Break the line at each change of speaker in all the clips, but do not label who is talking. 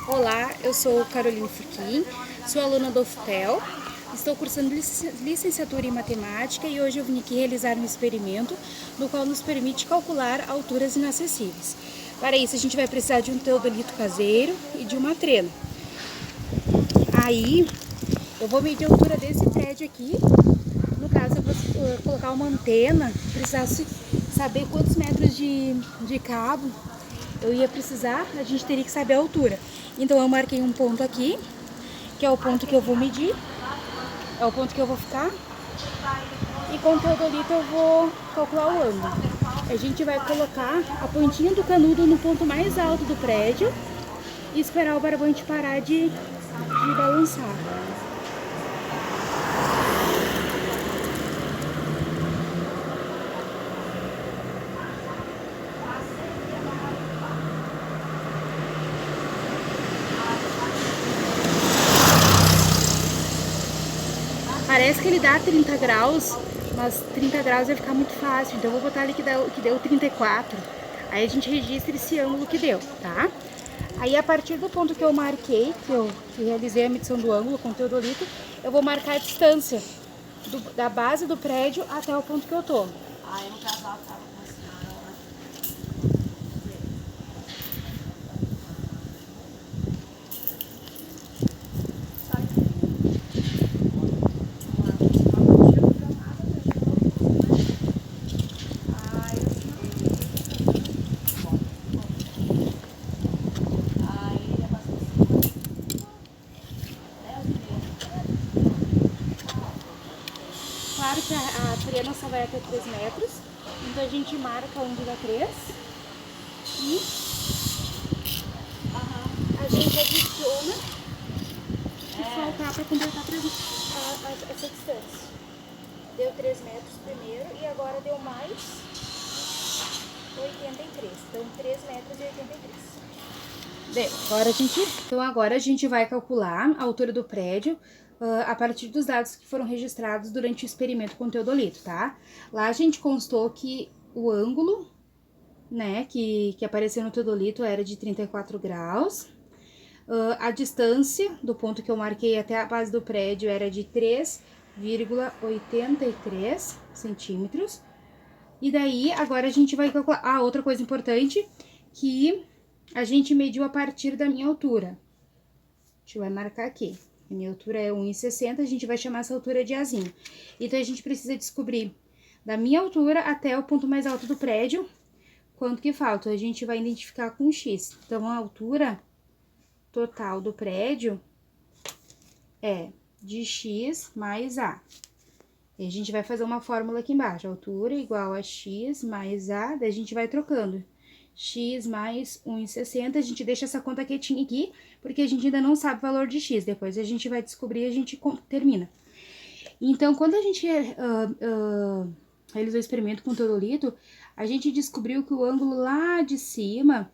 Olá, eu sou Caroline Furquim, sou aluna do UFPEL, estou cursando licenciatura em matemática e hoje eu vim aqui realizar um experimento no qual nos permite calcular alturas inacessíveis. Para isso a gente vai precisar de um teodolito caseiro e de uma trena. Aí eu vou medir a altura desse prédio aqui. No caso eu vou colocar uma antena, precisasse saber quantos metros de cabo eu ia precisar, a gente teria que saber a altura. Então eu marquei um ponto aqui, que é o ponto que eu vou medir, é o ponto que eu vou ficar. E com o teodolito eu vou calcular o ângulo. A gente vai colocar a pontinha do canudo no ponto mais alto do prédio e esperar o barbante parar de balançar. Parece que ele dá 30 graus, mas 30 graus vai ficar muito fácil, então eu vou botar ali que deu 34. Aí a gente registra esse ângulo que deu, tá? Aí a partir do ponto que eu marquei, que realizei a medição do ângulo com o teodolito, eu vou marcar a distância da base do prédio até o ponto que eu tô.
Aí no casal tava com a senhora.
Claro que a trena só vai até 3 metros, então a gente marca onde dá 3 e a gente adiciona o que faltar para completar essa distância. Deu 3 metros primeiro e agora deu mais 83. Então 3 metros e 83. Então agora a gente vai calcular a altura do prédio a partir dos dados que foram registrados durante o experimento com o teodolito, tá? Lá a gente constou que o ângulo, né, que apareceu no teodolito era de 34 graus. A distância do ponto que eu marquei até a base do prédio era de 3,83 centímetros. E daí, agora a gente vai calcular... Ah, outra coisa importante, que a gente mediu a partir da minha altura. A gente vai marcar aqui. A minha altura é 1,60, a gente vai chamar essa altura de Azinho. Então, a gente precisa descobrir da minha altura até o ponto mais alto do prédio, quanto que falta. A gente vai identificar com X. Então, a altura total do prédio é de X mais A. E a gente vai fazer uma fórmula aqui embaixo. Altura igual a X mais A, daí a gente vai trocando. X mais 1,60, a gente deixa essa conta quietinha aqui, porque a gente ainda não sabe o valor de X. Depois a gente vai descobrir e a gente termina. Então, quando a gente realizou o experimento com o teodolito, a gente descobriu que o ângulo lá de cima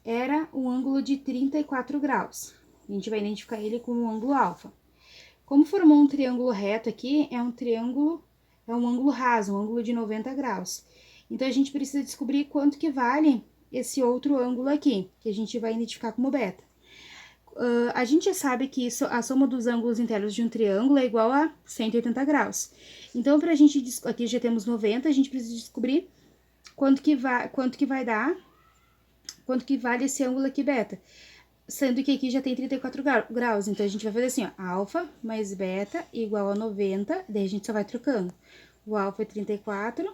era um ângulo de 34 graus. A gente vai identificar ele como um ângulo alfa. Como formou um triângulo reto aqui, é um ângulo raso, um ângulo de 90 graus. Então, a gente precisa descobrir quanto que vale esse outro ângulo aqui, que a gente vai identificar como beta. A gente sabe que a soma dos ângulos internos de um triângulo é igual a 180 graus. Então, pra gente, aqui já temos 90, a gente precisa descobrir quanto que vai dar, quanto que vale esse ângulo aqui beta. Sendo que aqui já tem 34 graus, então a gente vai fazer assim, ó, alfa mais beta igual a 90, daí a gente só vai trocando. O alfa é 34,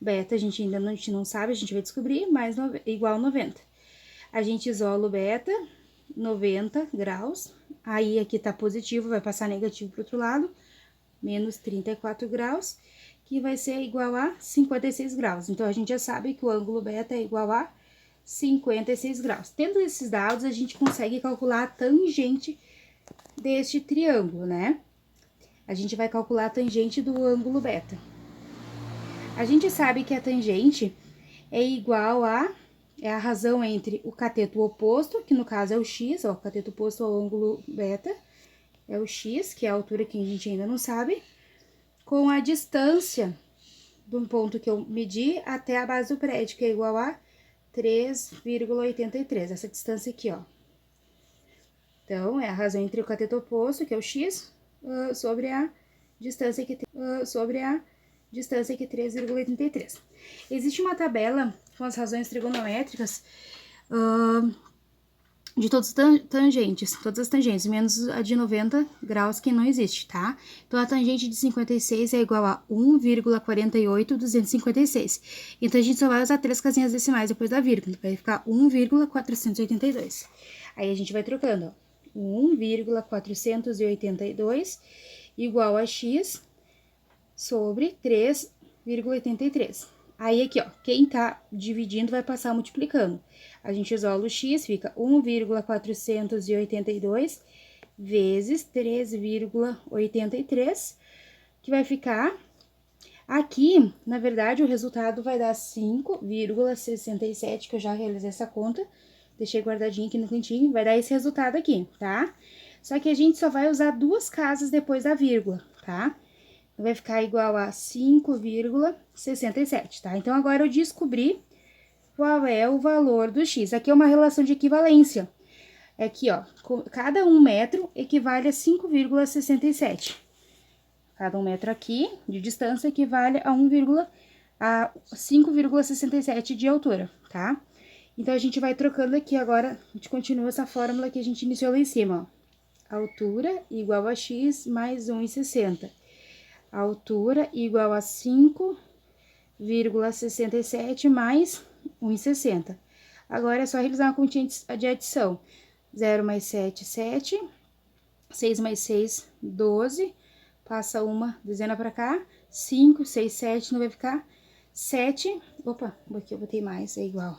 beta a gente ainda não sabe, a gente vai descobrir, mais igual a 90. A gente isola o beta, 90 graus, aí aqui tá positivo, vai passar negativo pro outro lado, menos 34 graus, que vai ser igual a 56 graus. Então, a gente já sabe que o ângulo beta é igual a 56 graus. Tendo esses dados, a gente consegue calcular a tangente deste triângulo, né? A gente vai calcular a tangente do ângulo beta. A gente sabe que a tangente é igual a... É a razão entre o cateto oposto, que no caso é o x, ó, o cateto oposto ao ângulo beta, é o x, que é a altura que a gente ainda não sabe, com a distância do ponto que eu medi até a base do prédio, que é igual a 3,83, essa distância aqui, ó. Então, é a razão entre o cateto oposto, que é o x, sobre a distância que é 3,83. Existe uma tabela com as razões trigonométricas de todas as tangentes, menos a de 90 graus que não existe, tá? Então, a tangente de 56 é igual a 1,48256. Então, a gente só vai usar 3 casinhas decimais depois da vírgula, vai ficar 1,482. Aí, a gente vai trocando, ó. 1,482 igual a x sobre 3,83. Aí, aqui, ó, quem tá dividindo vai passar multiplicando. A gente isola o x, fica 1,482 vezes 3,83, que vai ficar... Aqui, na verdade, o resultado vai dar 5,67, que eu já realizei essa conta. Deixei guardadinho aqui no cantinho, vai dar esse resultado aqui, tá? Só que a gente só vai usar 2 casas depois da vírgula, tá? Vai ficar igual a 5,67, tá? Então, agora eu descobri qual é o valor do x. Aqui é uma relação de equivalência. Aqui, ó, cada 1 metro equivale a 5,67. Cada 1 metro aqui de distância equivale a 5,67 de altura, tá? Então, a gente vai trocando aqui agora, a gente continua essa fórmula que a gente iniciou lá em cima, ó. Altura igual a x mais 1,60. Altura igual a 5,67 mais 1,60. Agora, é só realizar uma continha de adição. 0 mais 7, 7. 6 mais 6, 12. Passa uma dezena pra cá. 5, 6, 7, não vai ficar 7. Opa, aqui eu botei mais, é igual.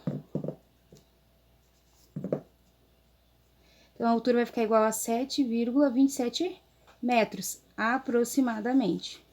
Então, a altura vai ficar igual a 7,27 metros, aproximadamente.